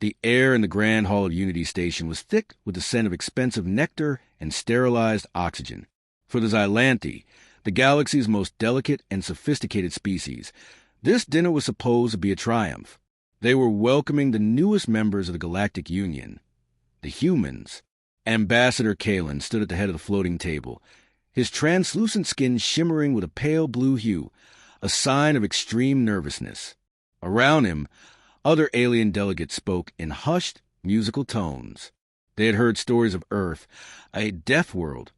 The air in the Grand Hall of Unity Station was thick with the scent of expensive nectar and sterilized oxygen. For the Xylanthi, the galaxy's most delicate and sophisticated species, this dinner was supposed to be a triumph. They were welcoming the newest members of the Galactic Union, the humans. Ambassador Kalen stood at the head of the floating table, his translucent skin shimmering with a pale blue hue, a sign of extreme nervousness. Around him, other alien delegates spoke in hushed, musical tones. They had heard stories of Earth, a death world,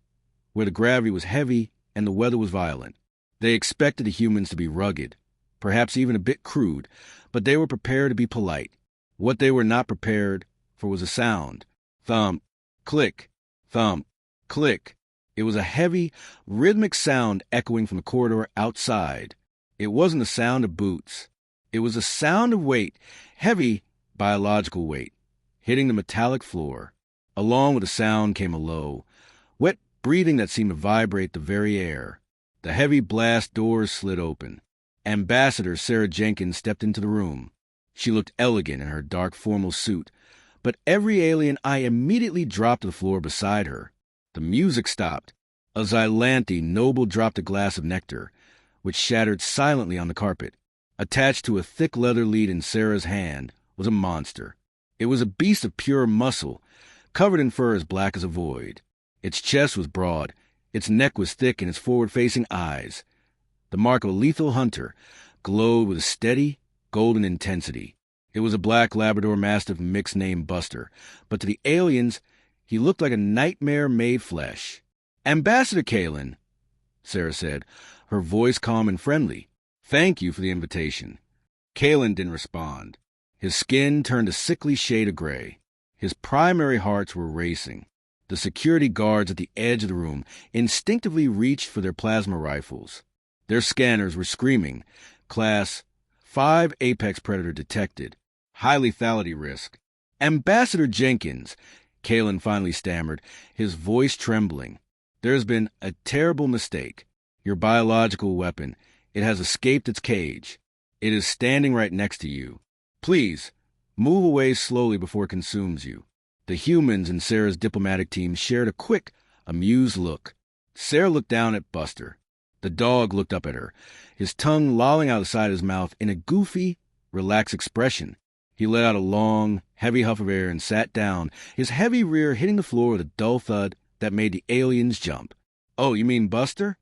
where the gravity was heavy and the weather was violent. They expected the humans to be rugged, perhaps even a bit crude, but they were prepared to be polite. What they were not prepared for was a sound. Thump, click, thump, click. It was a heavy, rhythmic sound echoing from the corridor outside. It wasn't the sound of boots. It was a sound of weight, heavy biological weight, hitting the metallic floor. Along with the sound came a low, wet breathing that seemed to vibrate the very air. The heavy blast doors slid open. Ambassador Sarah Jenkins stepped into the room. She looked elegant in her dark formal suit, but every alien eye immediately dropped to the floor beside her. The music stopped. A Xylanthi noble dropped a glass of nectar, which shattered silently on the carpet. Attached to a thick leather lead in Sarah's hand was a monster. It was a beast of pure muscle, covered in fur as black as a void. Its chest was broad, its neck was thick, and its forward-facing eyes, the mark of a lethal hunter, glowed with a steady, golden intensity. It was a black Labrador Mastiff mix named Buster, but to the aliens, he looked like a nightmare made flesh. "Ambassador Kalen," Sarah said, her voice calm and friendly. "Thank you for the invitation." Kalen didn't respond. His skin turned a sickly shade of gray. His primary hearts were racing. The security guards at the edge of the room instinctively reached for their plasma rifles. Their scanners were screaming, Class 5 Apex Predator detected. High lethality risk. "Ambassador Jenkins," Kalen finally stammered, his voice trembling. "There's been a terrible mistake. Your biological weapon, it has escaped its cage. It is standing right next to you. Please, move away slowly before it consumes you." The humans in Sarah's diplomatic team shared a quick, amused look. Sarah looked down at Buster. The dog looked up at her, his tongue lolling out the side of his mouth in a goofy, relaxed expression. He let out a long, heavy huff of air and sat down, his heavy rear hitting the floor with a dull thud that made the aliens jump. "Oh, you mean Buster?"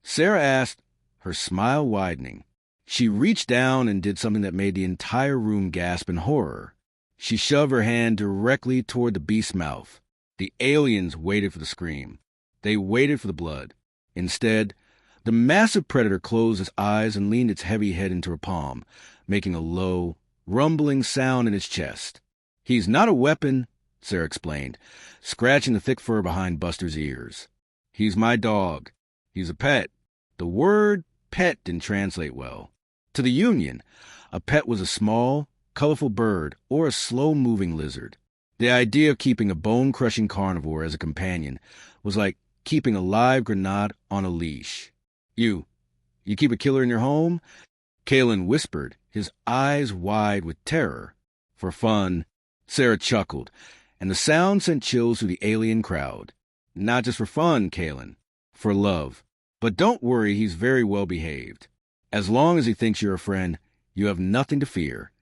Sarah asked, her smile widening. She reached down and did something that made the entire room gasp in horror. She shoved her hand directly toward the beast's mouth. The aliens waited for the scream. They waited for the blood. Instead, the massive predator closed its eyes and leaned its heavy head into her palm, making a low, rumbling sound in its chest. "He's not a weapon," Sarah explained, scratching the thick fur behind Buster's ears. "He's my dog. He's a pet." The word pet didn't translate well. To the Union, a pet was a small, colorful bird or a slow-moving lizard. The idea of keeping a bone-crushing carnivore as a companion was like keeping a live grenade on a leash. You keep a killer in your home?" Kalen whispered, his eyes wide with terror. "For fun," Sarah chuckled, and the sound sent chills through the alien crowd. "Not just for fun, Kalen. For love. But don't worry, he's very well behaved. As long as he thinks you're a friend, you have nothing to fear."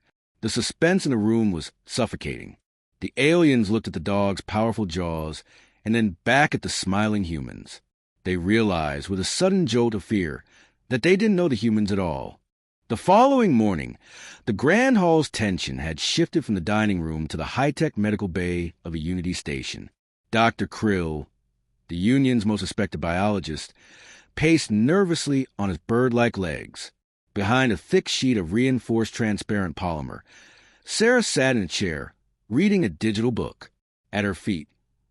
The suspense in the room was suffocating. The aliens looked at the dog's powerful jaws and then back at the smiling humans. They realized with a sudden jolt of fear that they didn't know the humans at all. The following morning, the Grand Hall's tension had shifted from the dining room to the high-tech medical bay of a Unity station. Dr. Krill, the Union's most respected biologist, paced nervously on his bird-like legs. Behind a thick sheet of reinforced transparent polymer, Sarah sat in a chair, reading a digital book. At her feet,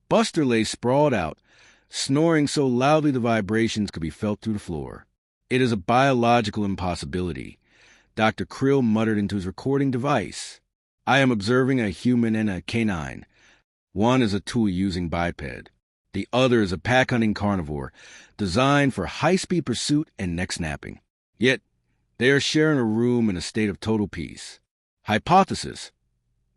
Buster lay sprawled out, snoring so loudly the vibrations could be felt through the floor. "It is a biological impossibility," Dr. Krill muttered into his recording device. "I am observing a human and a canine. One is a tool-using biped. The other is a pack-hunting carnivore, designed for high-speed pursuit and neck-snapping. Yet, they are sharing a room in a state of total peace. Hypothesis: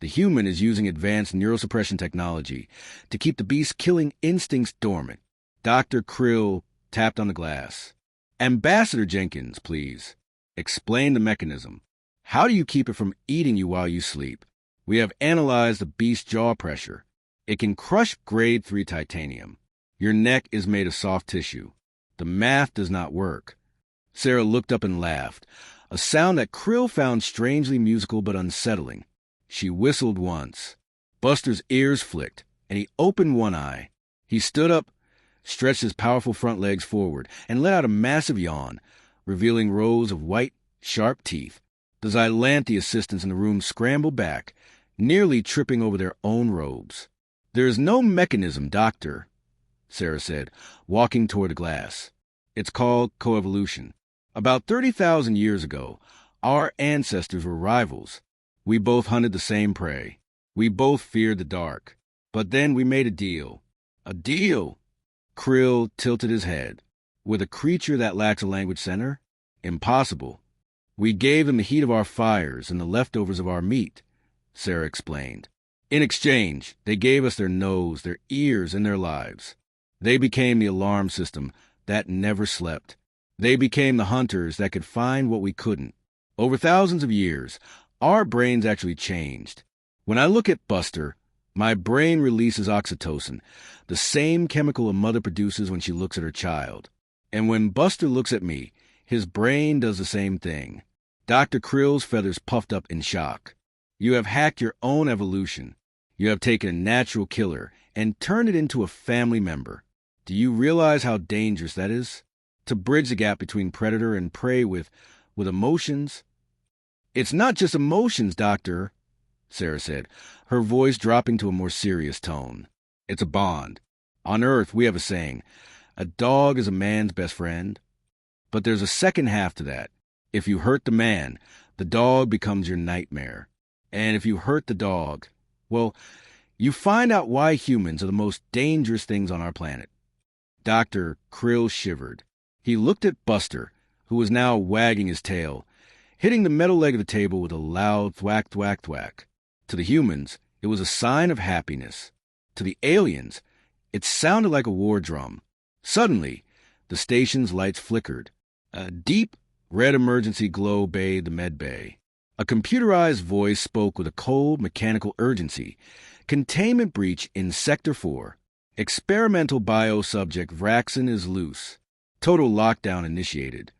The human is using advanced neurosuppression technology to keep the beast's killing instincts dormant. Dr. Krill tapped on the glass. Ambassador Jenkins, please. Explain the mechanism. How do you keep it from eating you while you sleep? We have analyzed the beast's jaw pressure. It can crush grade 3 titanium. Your neck is made of soft tissue. The math does not work. Sarah looked up and laughed, a sound that Krill found strangely musical but unsettling. She whistled once. Buster's ears flicked, and he opened one eye. He stood up, stretched his powerful front legs forward, and let out a massive yawn, revealing rows of white, sharp teeth. The Xylanthi assistants in the room scrambled back, nearly tripping over their own robes. "There is no mechanism, Doctor," Sarah said, walking toward the glass. "It's called coevolution. About 30,000 years ago, our ancestors were rivals. We both hunted the same prey. We both feared the dark. But then we made a deal." "A deal?" Krill tilted his head. "With a creature that lacks a language center? Impossible. We gave them the heat of our fires and the leftovers of our meat," Sarah explained. "In exchange, they gave us their nose, their ears, and their lives. They became the alarm system that never slept. They became the hunters that could find what we couldn't. Over thousands of years, our brains actually changed. When I look at Buster, my brain releases oxytocin, the same chemical a mother produces when she looks at her child. And when Buster looks at me, his brain does the same thing." Dr. Krill's feathers puffed up in shock. "You have hacked your own evolution. You have taken a natural killer and turned it into a family member. Do you realize how dangerous that is? To bridge the gap between predator and prey with emotions?" "It's not just emotions, Doctor," Sarah said, her voice dropping to a more serious tone. "It's a bond. On Earth, we have a saying, a dog is a man's best friend. But there's a second half to that. If you hurt the man, the dog becomes your nightmare. And if you hurt the dog, well, you find out why humans are the most dangerous things on our planet." Dr. Krill shivered. He looked at Buster, who was now wagging his tail, hitting the metal leg of the table with a loud thwack, thwack, thwack. To the humans, it was a sign of happiness. To the aliens, it sounded like a war drum. Suddenly, the station's lights flickered. A deep, red emergency glow bathed the med bay. A computerized voice spoke with a cold, mechanical urgency. "Containment breach in Sector 4. Experimental bio-subject Vraxin is loose. Total lockdown initiated."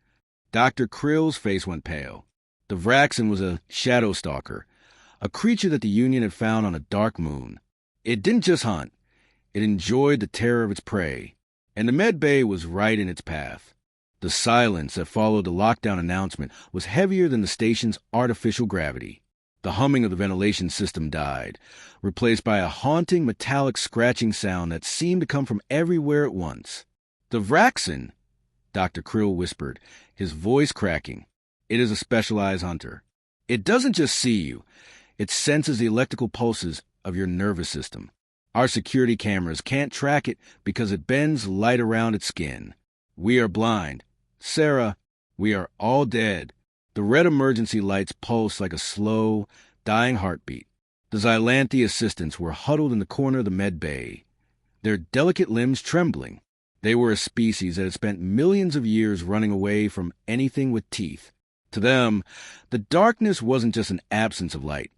Dr. Krill's face went pale. The Vraxin was a shadow stalker, a creature that the Union had found on a dark moon. It didn't just hunt. It enjoyed the terror of its prey. And the med bay was right in its path. The silence that followed the lockdown announcement was heavier than the station's artificial gravity. The humming of the ventilation system died, replaced by a haunting metallic scratching sound that seemed to come from everywhere at once. "The Vraxin," Dr. Krill whispered, his voice cracking. "It is a specialized hunter. It doesn't just see you. It senses the electrical pulses of your nervous system. Our security cameras can't track it because it bends light around its skin. We are blind. Sarah, we are all dead." The red emergency lights pulsed like a slow, dying heartbeat. The Xylanthi assistants were huddled in the corner of the med bay, their delicate limbs trembling. They were a species that had spent millions of years running away from anything with teeth. To them, the darkness wasn't just an absence of light.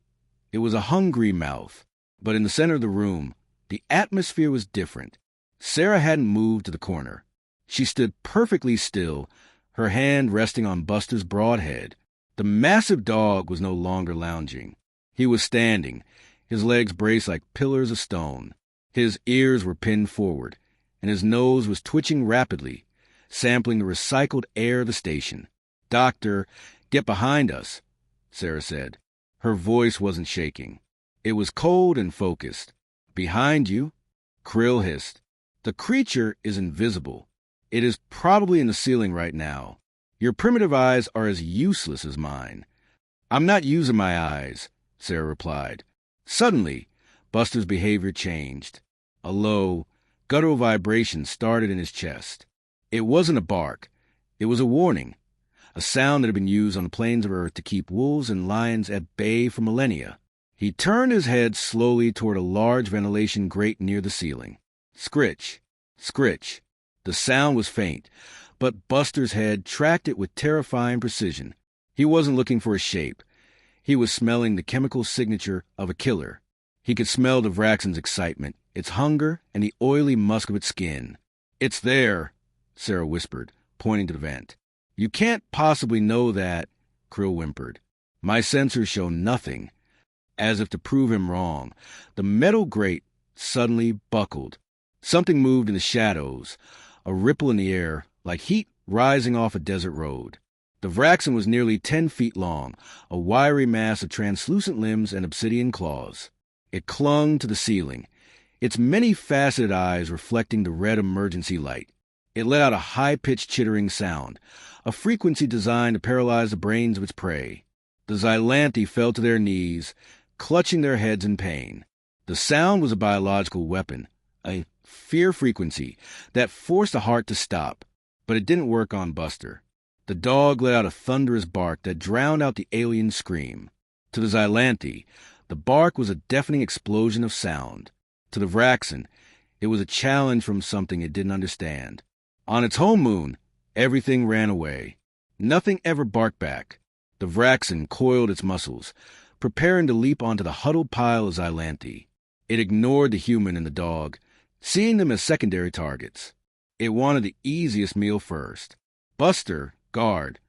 It was a hungry mouth. But in the center of the room, the atmosphere was different. Sarah hadn't moved to the corner. She stood perfectly still, her hand resting on Buster's broad head. The massive dog was no longer lounging. He was standing, his legs braced like pillars of stone. His ears were pinned forward, and his nose was twitching rapidly, sampling the recycled air of the station. "Doctor, get behind us," Sarah said. Her voice wasn't shaking. It was cold and focused. "Behind you," Krill hissed. "The creature is invisible. It is probably in the ceiling right now. Your primitive eyes are as useless as mine." "I'm not using my eyes," Sarah replied. Suddenly, Buster's behavior changed. A low, guttural vibration started in his chest. It wasn't a bark. It was a warning, a sound that had been used on the plains of Earth to keep wolves and lions at bay for millennia. He turned his head slowly toward a large ventilation grate near the ceiling. Scritch, scritch. The sound was faint, but Buster's head tracked it with terrifying precision. He wasn't looking for a shape. He was smelling the chemical signature of a killer. He could smell the Vraxen's excitement, its hunger, and the oily musk of its skin. "It's there," Sarah whispered, pointing to the vent. "You can't possibly know that," Krill whimpered. "My sensors show nothing." As if to prove him wrong, the metal grate suddenly buckled. Something moved in the shadows, a ripple in the air, like heat rising off a desert road. The Vraxen was nearly 10 feet long, a wiry mass of translucent limbs and obsidian claws. It clung to the ceiling, its many-faceted eyes reflecting the red emergency light. It let out a high-pitched chittering sound, a frequency designed to paralyze the brains of its prey. The Xylanthi fell to their knees, clutching their heads in pain. The sound was a biological weapon, a fear frequency that forced the heart to stop, but it didn't work on Buster. The dog let out a thunderous bark that drowned out the alien scream. To the Xylanthi, the bark was a deafening explosion of sound. To the Vraxen, it was a challenge from something it didn't understand. On its home moon, everything ran away. Nothing ever barked back. The Vraxen coiled its muscles, preparing to leap onto the huddled pile of Xylanthi. It ignored the human and the dog, seeing them as secondary targets. It wanted the easiest meal first. "Buster, guard,"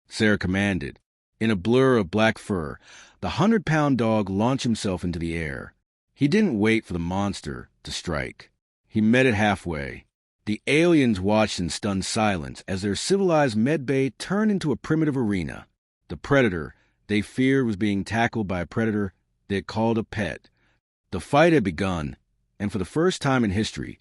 Sarah commanded. In a blur of black fur, the 100-pound dog launched himself into the air. He didn't wait for the monster to strike. He met it halfway. The aliens watched in stunned silence as their civilized medbay turned into a primitive arena. The predator they feared was being tackled by a predator they had called a pet. The fight had begun, and for the first time in history,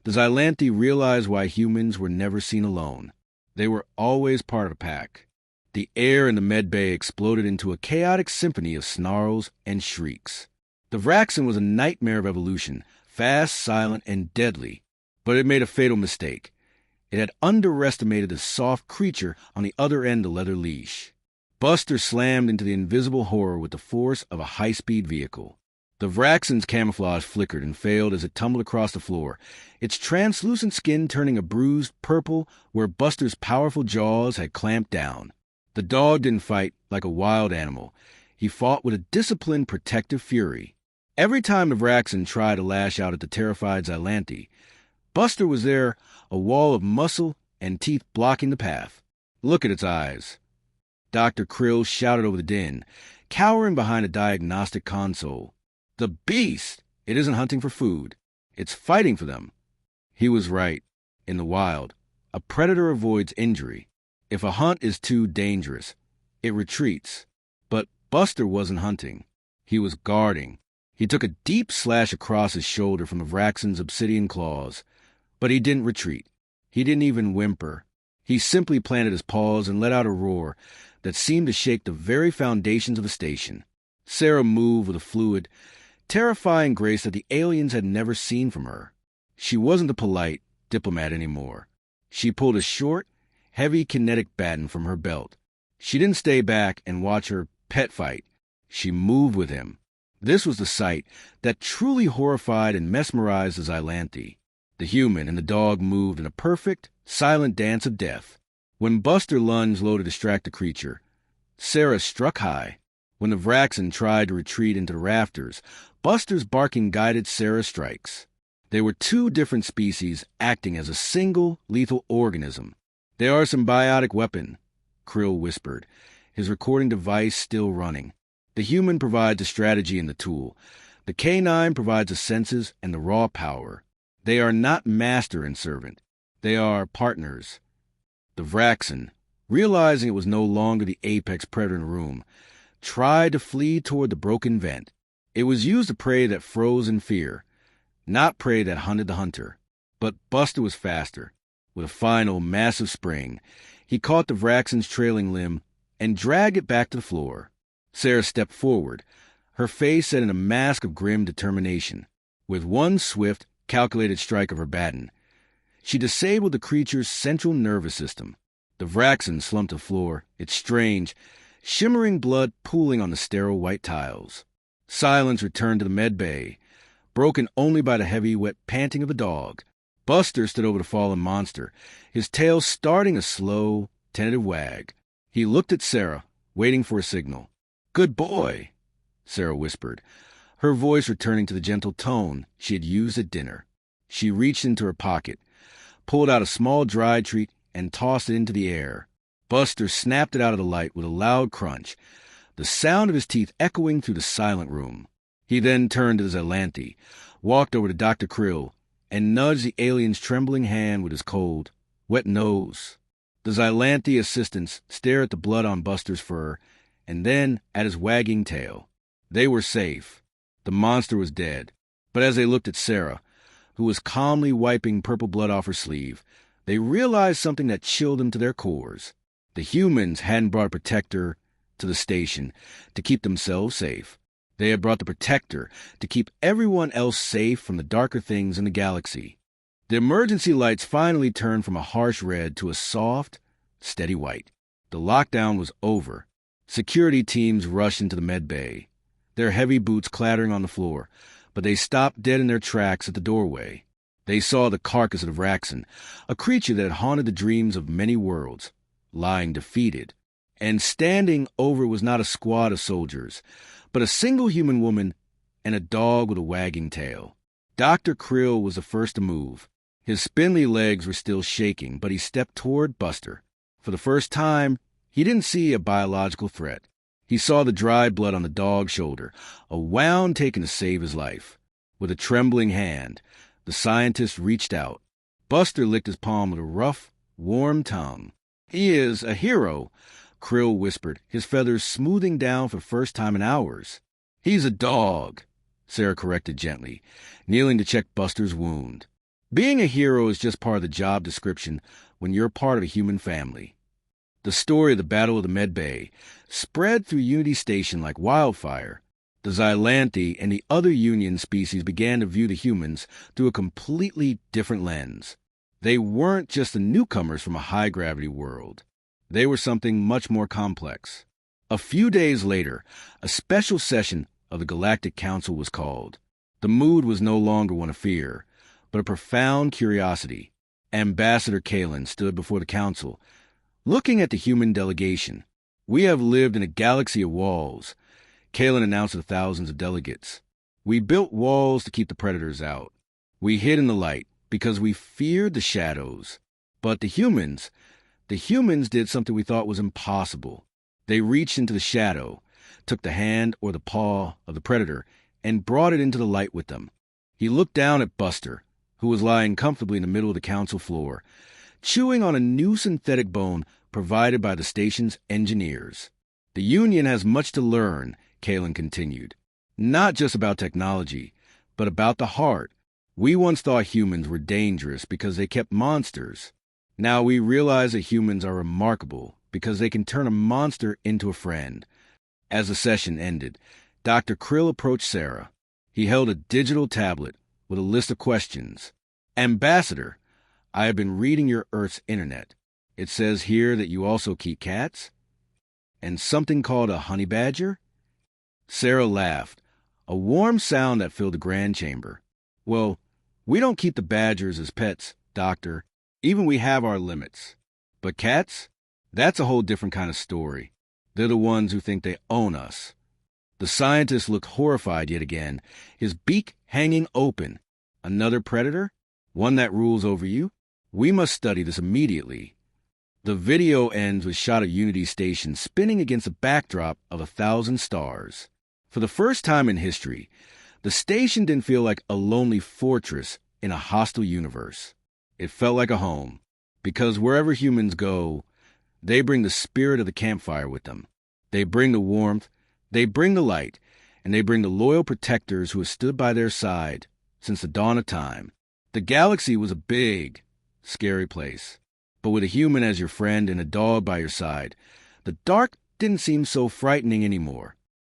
the Xylanthi realized why humans were never seen alone. They were always part of a pack. The air in the medbay exploded into a chaotic symphony of snarls and shrieks. The Vraxen was a nightmare of evolution, fast, silent, and deadly, but it made a fatal mistake. It had underestimated the soft creature on the other end of the leather leash. Buster slammed into the invisible horror with the force of a high-speed vehicle. The Vraxen's camouflage flickered and failed as it tumbled across the floor, its translucent skin turning a bruised purple where Buster's powerful jaws had clamped down. The dog didn't fight like a wild animal. He fought with a disciplined, protective fury. Every time the Vraxen tried to lash out at the terrified Xylanthi, Buster was there, a wall of muscle and teeth blocking the path. "Look at its eyes," Dr. Krill shouted over the din, cowering behind a diagnostic console. "The beast! It isn't hunting for food. It's fighting for them." He was right. In the wild, a predator avoids injury. If a hunt is too dangerous, it retreats. But Buster wasn't hunting. He was guarding. He took a deep slash across his shoulder from the Vraxen's obsidian claws, but he didn't retreat. He didn't even whimper. He simply planted his paws and let out a roar that seemed to shake the very foundations of the station. Sarah moved with a fluid, terrifying grace that the aliens had never seen from her. She wasn't the polite diplomat anymore. She pulled a short, heavy kinetic baton from her belt. She didn't stay back and watch her pet fight. She moved with him. This was the sight that truly horrified and mesmerized the Xylanthi. The human and the dog moved in a perfect, silent dance of death. When Buster lunged low to distract the creature, Sarah struck high. When the Vraxen tried to retreat into the rafters, Buster's barking guided Sarah's strikes. They were two different species acting as a single lethal organism. "They are a symbiotic weapon," Krill whispered, his recording device still running. "The human provides the strategy and the tool. The canine provides the senses and the raw power. They are not master and servant. They are partners." The Vraxen, realizing it was no longer the apex predator in the room, tried to flee toward the broken vent. It was used to prey that froze in fear, not prey that hunted the hunter. But Buster was faster. With a final, massive spring, he caught the Vraxen's trailing limb and dragged it back to the floor. Sarah stepped forward, her face set in a mask of grim determination. With one swift, calculated strike of her baton, she disabled the creature's central nervous system. The Vraxen slumped to the floor, its strange, shimmering blood pooling on the sterile white tiles. Silence returned to the med bay, broken only by the heavy, wet panting of a dog. Buster stood over the fallen monster, his tail starting a slow, tentative wag. He looked at Sarah, waiting for a signal. "Good boy," Sarah whispered, her voice returning to the gentle tone she had used at dinner. She reached into her pocket, pulled out a small dry treat, and tossed it into the air. Buster snapped it out of the light with a loud crunch, the sound of his teeth echoing through the silent room. He then turned to the Xylanthe, walked over to Dr. Krill, and nudged the alien's trembling hand with his cold, wet nose. The Xylanthe assistants stared at the blood on Buster's fur, and then at his wagging tail. They were safe. The monster was dead. But as they looked at Sarah, who was calmly wiping purple blood off her sleeve, they realized something that chilled them to their cores. The humans hadn't brought a protector to the station to keep themselves safe. They had brought the protector to keep everyone else safe from the darker things in the galaxy. The emergency lights finally turned from a harsh red to a soft, steady white. The lockdown was over. Security teams rushed into the med bay, their heavy boots clattering on the floor, but they stopped dead in their tracks at the doorway. They saw the carcass of Raxon, a creature that had haunted the dreams of many worlds, lying defeated. And standing over was not a squad of soldiers, but a single human woman and a dog with a wagging tail. Dr. Krill was the first to move. His spindly legs were still shaking, but he stepped toward Buster. For the first time, he didn't see a biological threat. He saw the dried blood on the dog's shoulder, a wound taken to save his life. With a trembling hand, the scientist reached out. Buster licked his palm with a rough, warm tongue. "He is a hero," Krill whispered, his feathers smoothing down for the first time in hours. "He's a dog," Sarah corrected gently, kneeling to check Buster's wound. Being a hero is just part of the job description when you're part of a human family. The story of the Battle of the Med Bay spread through Unity Station like wildfire. The Xylanthe and the other Union species began to view the humans through a completely different lens. They weren't just the newcomers from a high-gravity world. They were something much more complex. A few days later, a special session of the Galactic Council was called. The mood was no longer one of fear, but a profound curiosity. Ambassador Kalen stood before the council, looking at the human delegation. "We have lived in a galaxy of walls," Kalen announced to the thousands of delegates. "We built walls to keep the predators out. We hid in the light because we feared the shadows. But the humans did something we thought was impossible. They reached into the shadow, took the hand or the paw of the predator, and brought it into the light with them." He looked down at Buster, who was lying comfortably in the middle of the council floor, chewing on a new synthetic bone provided by the station's engineers. "The Union has much to learn," Kalen continued. "Not just about technology, but about the heart. We once thought humans were dangerous because they kept monsters. Now we realize that humans are remarkable because they can turn a monster into a friend." As the session ended, Dr. Krill approached Sarah. He held a digital tablet with a list of questions. "Ambassador, I have been reading your Earth's internet. It says here that you also keep cats? And something called a honey badger?" Sarah laughed, a warm sound that filled the grand chamber. "Well, we don't keep the badgers as pets, Doctor. Even we have our limits. But cats? That's a whole different kind of story. They're the ones who think they own us." The scientist looked horrified yet again, his beak hanging open. "Another predator? One that rules over you? We must study this immediately." The video ends with a shot of Unity Station spinning against a backdrop of 1,000 stars. For the first time in history, the station didn't feel like a lonely fortress in a hostile universe. It felt like a home, because wherever humans go, they bring the spirit of the campfire with them. They bring the warmth, they bring the light, and they bring the loyal protectors who have stood by their side since the dawn of time. The galaxy was a big, scary place. But with a human as your friend and a dog by your side, the dark didn't seem so frightening anymore.